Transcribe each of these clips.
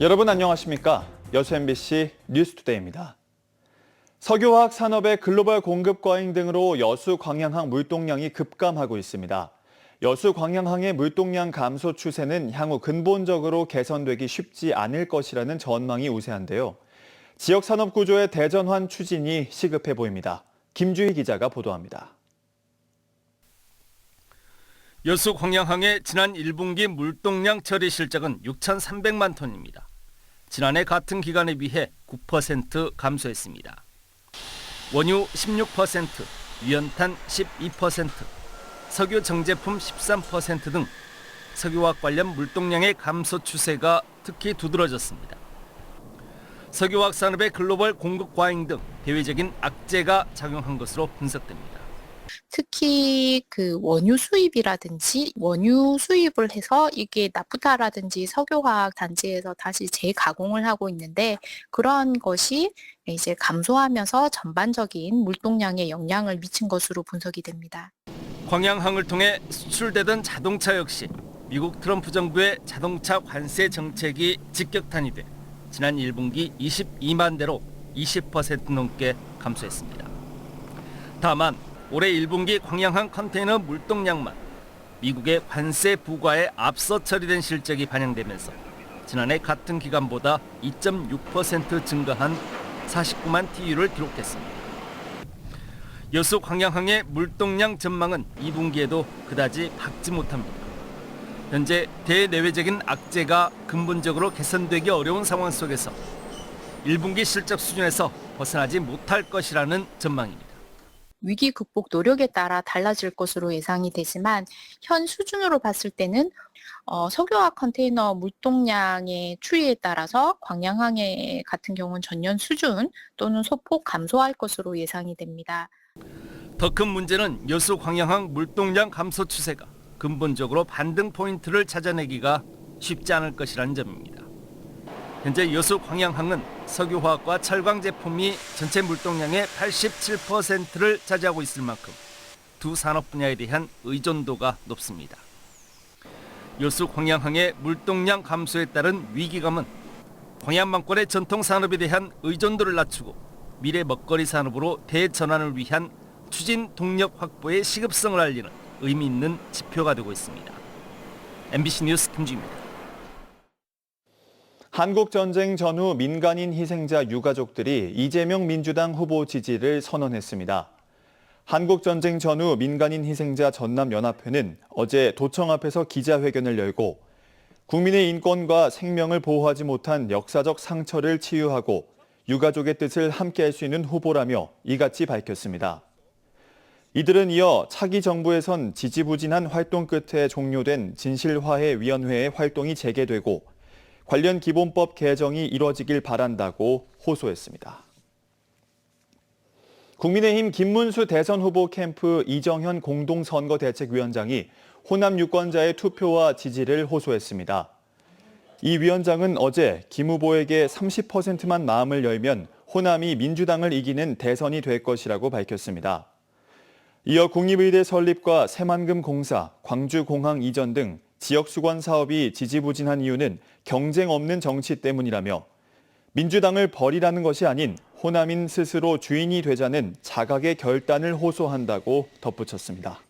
여러분 안녕하십니까? 여수 MBC 뉴스투데이입니다. 석유화학 산업의 글로벌 공급 과잉 등으로 여수 광양항 물동량이 급감하고 있습니다. 여수 광양항의 물동량 감소 추세는 향후 근본적으로 개선되기 쉽지 않을 것이라는 전망이 우세한데요. 지역 산업 구조의 대전환 추진이 시급해 보입니다. 김주희 기자가 보도합니다. 여수 광양항의 지난 1분기 물동량 처리 실적은 6,300만 톤입니다. 지난해 같은 기간에 비해 9% 감소했습니다. 원유 16%, 유연탄 12%, 석유 정제품 13% 등 석유화학 관련 물동량의 감소 추세가 특히 두드러졌습니다. 석유화학 산업의 글로벌 공급 과잉 등 대외적인 악재가 작용한 것으로 분석됩니다. 특히 그 원유 수입이라든지 원유 수입을 해서 이게 나프타라든지 석유화학 단지에서 다시 재가공을 하고 있는데 그러한 것이 이제 감소하면서 전반적인 물동량에 영향을 미친 것으로 분석이 됩니다. 광양항을 통해 수출되던 자동차 역시 미국 트럼프 정부의 자동차 관세 정책이 직격탄이 돼 지난 1분기 22만 대로 20% 넘게 감소했습니다. 다만 올해 1분기 광양항 컨테이너 물동량만 미국의 관세 부과에 앞서 처리된 실적이 반영되면서 지난해 같은 기간보다 2.6% 증가한 49만 TU를 기록했습니다. 여수 광양항의 물동량 전망은 2분기에도 그다지 밝지 못합니다. 현재 대내외적인 악재가 근본적으로 개선되기 어려운 상황 속에서 1분기 실적 수준에서 벗어나지 못할 것이라는 전망입니다. 위기 극복 노력에 따라 달라질 것으로 예상이 되지만 현 수준으로 봤을 때는 석유화학 컨테이너 물동량의 추이에 따라서 광양항의 같은 경우는 전년 수준 또는 소폭 감소할 것으로 예상이 됩니다. 더 큰 문제는 여수 광양항 물동량 감소 추세가 근본적으로 반등 포인트를 찾아내기가 쉽지 않을 것이라는 점입니다. 현재 여수 광양항은 석유화학과 철강 제품이 전체 물동량의 87%를 차지하고 있을 만큼 두 산업 분야에 대한 의존도가 높습니다. 여수 광양항의 물동량 감소에 따른 위기감은 광양만권의 전통 산업에 대한 의존도를 낮추고 미래 먹거리 산업으로 대전환을 위한 추진 동력 확보의 시급성을 알리는 의미 있는 지표가 되고 있습니다. MBC 뉴스 김주희입니다. 한국전쟁 전후 민간인 희생자 유가족들이 이재명 민주당 후보 지지를 선언했습니다. 한국전쟁 전후 민간인 희생자 전남연합회는 어제 도청 앞에서 기자회견을 열고 국민의 인권과 생명을 보호하지 못한 역사적 상처를 치유하고 유가족의 뜻을 함께할 수 있는 후보라며 이같이 밝혔습니다. 이들은 이어 차기 정부에선 지지부진한 활동 끝에 종료된 진실화해위원회의 활동이 재개되고 관련 기본법 개정이 이뤄지길 바란다고 호소했습니다. 국민의힘 김문수 대선 후보 캠프 이정현 공동선거대책위원장이 호남 유권자의 투표와 지지를 호소했습니다. 이 위원장은 어제 김 후보에게 30%만 마음을 열면 호남이 민주당을 이기는 대선이 될 것이라고 밝혔습니다. 이어 국립의대 설립과 새만금 공사, 광주공항 이전 등 지역 수건 사업이 지지부진한 이유는 경쟁 없는 정치 때문이라며 민주당을 버리라는 것이 아닌 호남인 스스로 주인이 되자는 자각의 결단을 호소한다고 덧붙였습니다.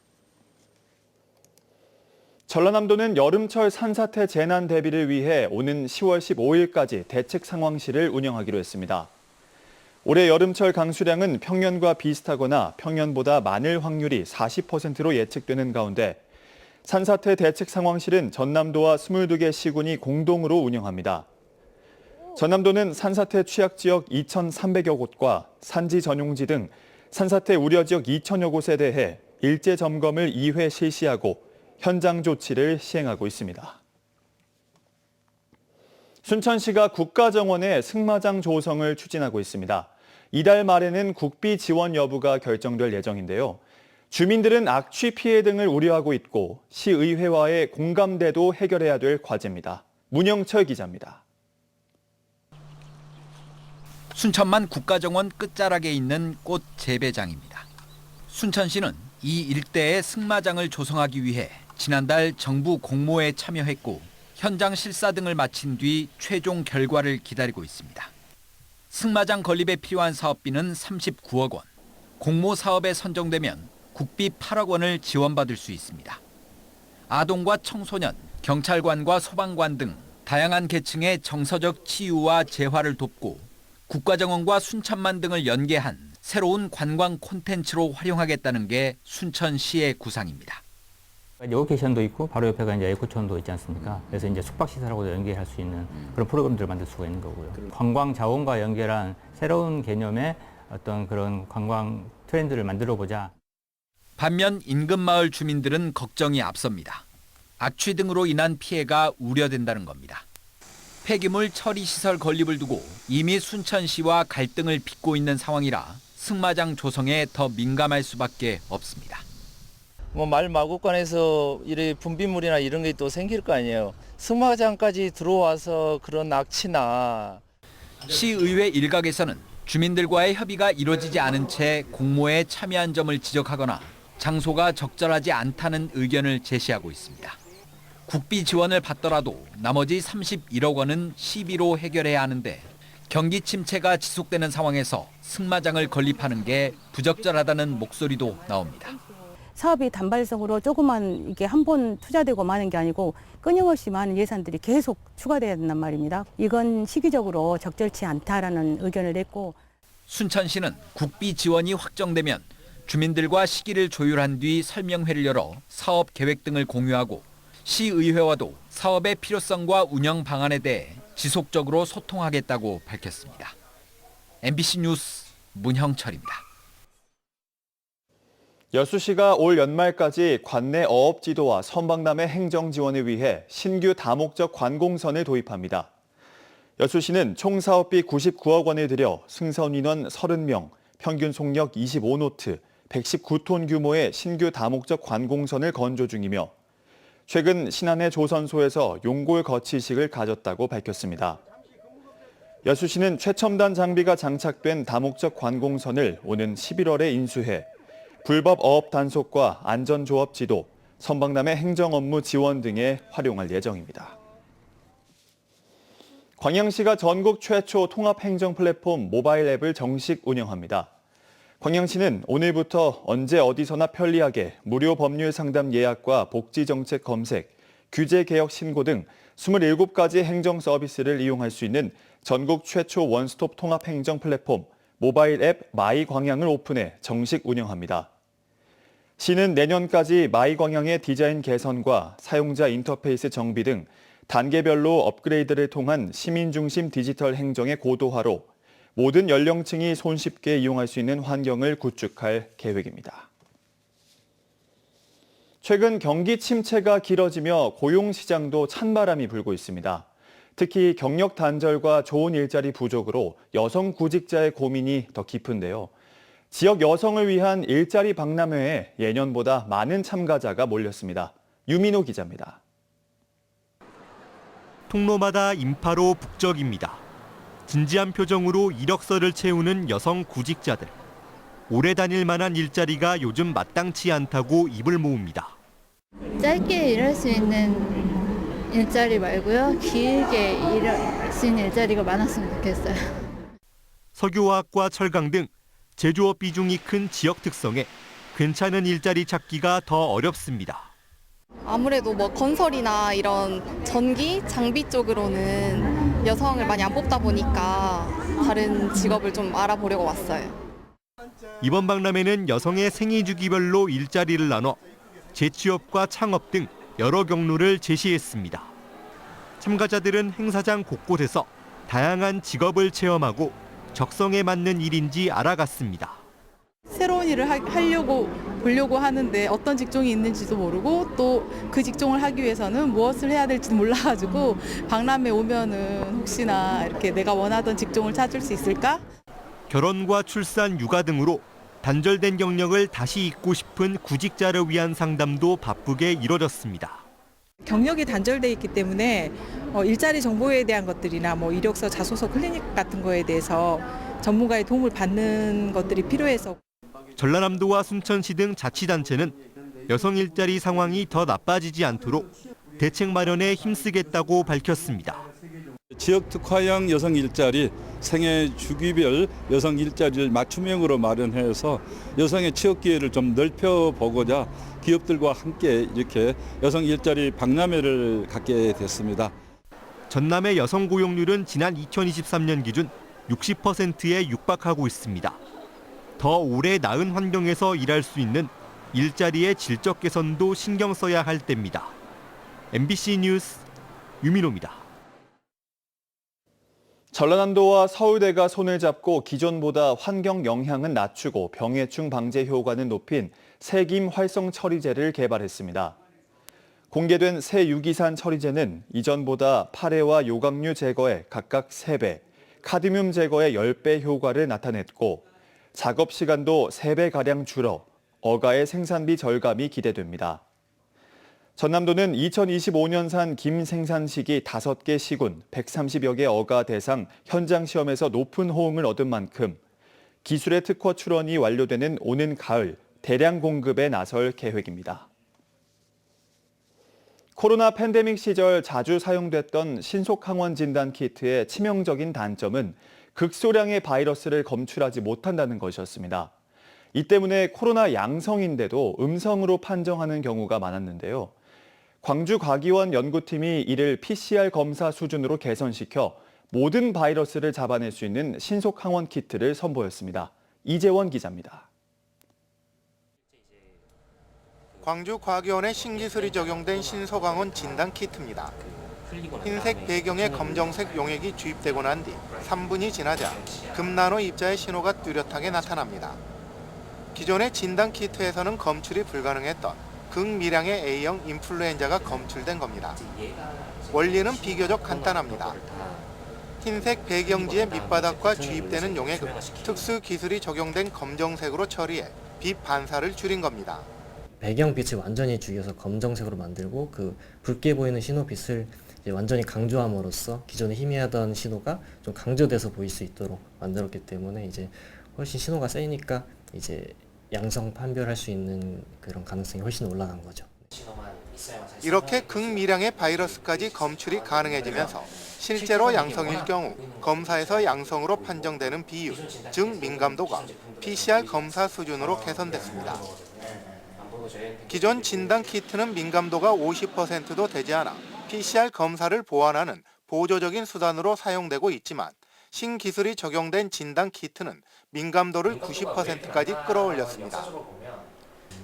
전라남도는 여름철 산사태 재난 대비를 위해 오는 10월 15일까지 대책 상황실을 운영하기로 했습니다. 올해 여름철 강수량은 평년과 비슷하거나 평년보다 많을 확률이 40%로 예측되는 가운데 산사태 대책 상황실은 전남도와 22개 시군이 공동으로 운영합니다. 전남도는 산사태 취약 지역 2,300여 곳과 산지 전용지 등 산사태 우려 지역 2,000여 곳에 대해 일제 점검을 2회 실시하고 현장 조치를 시행하고 있습니다. 순천시가 국가정원의 승마장 조성을 추진하고 있습니다. 이달 말에는 국비 지원 여부가 결정될 예정인데요. 주민들은 악취 피해 등을 우려하고 있고 시의회와의 공감대도 해결해야 될 과제입니다. 문영철 기자입니다. 순천만 국가정원 끝자락에 있는 꽃 재배장입니다. 순천시는 이 일대에 승마장을 조성하기 위해 지난달 정부 공모에 참여했고 현장 실사 등을 마친 뒤 최종 결과를 기다리고 있습니다. 승마장 건립에 필요한 사업비는 39억 원. 공모 사업에 선정되면 국비 8억 원을 지원받을 수 있습니다. 아동과 청소년, 경찰관과 소방관 등 다양한 계층의 정서적 치유와 재활을 돕고 국가정원과 순천만 등을 연계한 새로운 관광 콘텐츠로 활용하겠다는 게 순천시의 구상입니다. 여고케이션도 있고 바로 옆에가 이제 에코촌도 있지 않습니까? 그래서 이제 숙박시설하고도 연계할 수 있는 그런 프로그램들을 만들 수가 있는 거고요. 관광 자원과 연결한 새로운 개념의 어떤 그런 관광 트렌드를 만들어 보자. 반면 인근 마을 주민들은 걱정이 앞섭니다. 악취 등으로 인한 피해가 우려된다는 겁니다. 폐기물 처리 시설 건립을 두고 이미 순천시와 갈등을 빚고 있는 상황이라 승마장 조성에 더 민감할 수밖에 없습니다. 말 마구간에서 이런 분비물이나 이런 게 또 생길 거 아니에요. 승마장까지 들어와서 그런 악취나. 시의회 일각에서는 주민들과의 협의가 이루어지지 않은 채 공모에 참여한 점을 지적하거나 장소가 적절하지 않다는 의견을 제시하고 있습니다. 국비 지원을 받더라도 나머지 31억 원은 시비로 해결해야 하는데 경기 침체가 지속되는 상황에서 승마장을 건립하는 게 부적절하다는 목소리도 나옵니다. 사업이 단발성으로 조그만 이게 한 번 투자되고 마는 게 아니고 끊임없이 많은 예산들이 계속 추가돼야 된단 말입니다. 이건 시기적으로 적절치 않다라는 의견을 냈고 순천시는 국비 지원이 확정되면 주민들과 시기를 조율한 뒤 설명회를 열어 사업 계획 등을 공유하고 시의회와도 사업의 필요성과 운영 방안에 대해 지속적으로 소통하겠다고 밝혔습니다. MBC 뉴스 문형철입니다. 여수시가 올 연말까지 관내 어업 지도와 선박람의 행정 지원을 위해 신규 다목적 관공선을 도입합니다. 여수시는 총 사업비 99억 원을 들여 승선 인원 30명, 평균 속력 25노트, 119톤 규모의 신규 다목적 관공선을 건조 중이며 최근 신안의 조선소에서 용골 거치식을 가졌다고 밝혔습니다. 여수시는 최첨단 장비가 장착된 다목적 관공선을 오는 11월에 인수해 불법 어업 단속과 안전조업 지도, 선박람의 행정 업무 지원 등에 활용할 예정입니다. 광양시가 전국 최초 통합 행정 플랫폼 모바일 앱을 정식 운영합니다. 광양시는 오늘부터 언제 어디서나 편리하게 무료 법률 상담 예약과 복지정책 검색, 규제개혁 신고 등 27가지 행정 서비스를 이용할 수 있는 전국 최초 원스톱 통합 행정 플랫폼 모바일 앱 마이광양을 오픈해 정식 운영합니다. 시는 내년까지 마이광양의 디자인 개선과 사용자 인터페이스 정비 등 단계별로 업그레이드를 통한 시민 중심 디지털 행정의 고도화로 모든 연령층이 손쉽게 이용할 수 있는 환경을 구축할 계획입니다. 최근 경기 침체가 길어지며 고용시장도 찬바람이 불고 있습니다. 특히 경력 단절과 좋은 일자리 부족으로 여성 구직자의 고민이 더 깊은데요. 지역 여성을 위한 일자리 박람회에 예년보다 많은 참가자가 몰렸습니다. 유민호 기자입니다. 통로마다 인파로 북적입니다. 진지한 표정으로 이력서를 채우는 여성 구직자들. 오래 다닐 만한 일자리가 요즘 마땅치 않다고 입을 모읍니다. 짧게 일할 수 있는 일자리 말고요. 길게 일할 수 있는 일자리가 많았으면 좋겠어요. 석유화학과 철강 등 제조업 비중이 큰 지역 특성에 괜찮은 일자리 찾기가 더 어렵습니다. 아무래도 건설이나 이런 전기, 장비 쪽으로는 여성을 많이 안 뽑다 보니까 다른 직업을 좀 알아보려고 왔어요. 이번 박람회는 여성의 생애 주기별로 일자리를 나눠 재취업과 창업 등 여러 경로를 제시했습니다. 참가자들은 행사장 곳곳에서 다양한 직업을 체험하고 적성에 맞는 일인지 알아갔습니다. 새로운 일을 보려고 하는데 어떤 직종이 있는지도 모르고 또 그 직종을 하기 위해서는 무엇을 해야 될지도 몰라가지고 박람회 오면은 혹시나 이렇게 내가 원하던 직종을 찾을 수 있을까? 결혼과 출산, 육아 등으로 단절된 경력을 다시 잇고 싶은 구직자를 위한 상담도 바쁘게 이뤄졌습니다. 경력이 단절돼 있기 때문에 일자리 정보에 대한 것들이나 이력서, 자소서, 클리닉 같은 거에 대해서 전문가의 도움을 받는 것들이 필요해서. 전라남도와 순천시 등 자치단체는 여성 일자리 상황이 더 나빠지지 않도록 대책 마련에 힘쓰겠다고 밝혔습니다. 지역 특화형 여성 일자리, 생애 주기별 여성 일자리를 맞춤형으로 마련해서 여성의 취업 기회를 좀 넓혀보고자 기업들과 함께 이렇게 여성 일자리 박람회를 갖게 됐습니다. 전남의 여성 고용률은 지난 2023년 기준 60%에 육박하고 있습니다. 더 오래 나은 환경에서 일할 수 있는 일자리의 질적 개선도 신경 써야 할 때입니다. MBC 뉴스 유민호입니다. 전라남도와 서울대가 손을 잡고 기존보다 환경 영향은 낮추고 병해충 방제 효과는 높인 세김 활성 처리제를 개발했습니다. 공개된 새 유기산 처리제는 이전보다 파레와 요강류 제거에 각각 3배, 카드뮴 제거에 10배 효과를 나타냈고 작업 시간도 3배가량 줄어 어가의 생산비 절감이 기대됩니다. 전남도는 2025년산 김 생산 시기 5개 시군 130여 개 어가 대상 현장 시험에서 높은 호응을 얻은 만큼 기술의 특허 출원이 완료되는 오는 가을 대량 공급에 나설 계획입니다. 코로나 팬데믹 시절 자주 사용됐던 신속항원 진단 키트의 치명적인 단점은 극소량의 바이러스를 검출하지 못한다는 것이었습니다. 이 때문에 코로나 양성인데도 음성으로 판정하는 경우가 많았는데요. 광주과기원 연구팀이 이를 PCR 검사 수준으로 개선시켜 모든 바이러스를 잡아낼 수 있는 신속항원 키트를 선보였습니다. 이재원 기자입니다. 광주과기원의 신기술이 적용된 신속항원 진단 키트입니다. 흰색 배경에 검정색 용액이 주입되고 난 뒤 3분이 지나자 금나노 입자의 신호가 뚜렷하게 나타납니다. 기존의 진단 키트에서는 검출이 불가능했던 극미량의 A형 인플루엔자가 검출된 겁니다. 원리는 비교적 간단합니다. 흰색 배경지의 밑바닥과 주입되는 용액을 특수 기술이 적용된 검정색으로 처리해 빛 반사를 줄인 겁니다. 배경빛을 완전히 죽여서 검정색으로 만들고 그 붉게 보이는 신호빛을 이제 완전히 강조함으로써 기존에 희미하던 신호가 좀 강조돼서 보일 수 있도록 만들었기 때문에 이제 훨씬 신호가 세니까 이제 양성 판별할 수 있는 그런 가능성이 훨씬 올라간 거죠. 이렇게 극미량의 바이러스까지 검출이 가능해지면서 실제로 양성일 경우 검사에서 양성으로 판정되는 비율, 즉 민감도가 PCR 검사 수준으로 개선됐습니다. 기존 진단 키트는 민감도가 50%도 되지 않아 PCR 검사를 보완하는 보조적인 수단으로 사용되고 있지만 신기술이 적용된 진단 키트는 민감도를 90%까지 끌어올렸습니다.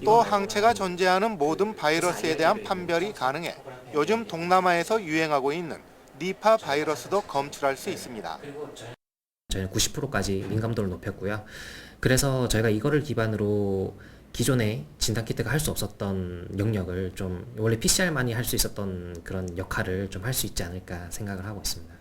또 항체가 존재하는 모든 바이러스에 대한 판별이 가능해 요즘 동남아에서 유행하고 있는 니파 바이러스도 검출할 수 있습니다. 저희는 90%까지 민감도를 높였고요. 그래서 저희가 이거를 기반으로 기존에 진단키트가 할 수 없었던 영역을 좀 원래 PCR만이 할 수 있었던 그런 역할을 좀 할 수 있지 않을까 생각을 하고 있습니다.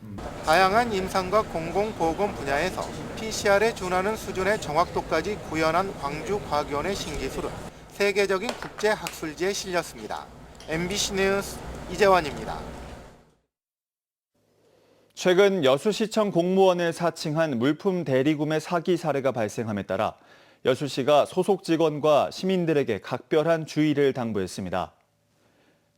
다양한 임상과 공공보건 분야에서 PCR에 준하는 수준의 정확도까지 구현한 광주과기원의 신기술은 세계적인 국제학술지에 실렸습니다. MBC 뉴스 이재환입니다. 최근 여수시청 공무원을 사칭한 물품 대리구매 사기 사례가 발생함에 따라 여수시가 소속 직원과 시민들에게 각별한 주의를 당부했습니다.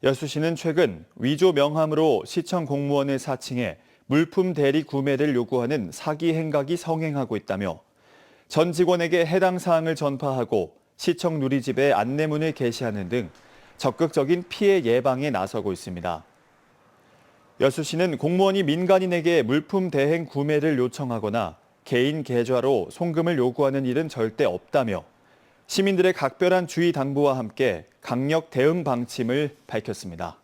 여수시는 최근 위조 명함으로 시청 공무원을 사칭해 물품 대리 구매를 요구하는 사기 행각이 성행하고 있다며 전 직원에게 해당 사항을 전파하고 시청 누리집에 안내문을 게시하는 등 적극적인 피해 예방에 나서고 있습니다. 여수시는 공무원이 민간인에게 물품 대행 구매를 요청하거나 개인 계좌로 송금을 요구하는 일은 절대 없다며 시민들의 각별한 주의 당부와 함께 강력 대응 방침을 밝혔습니다.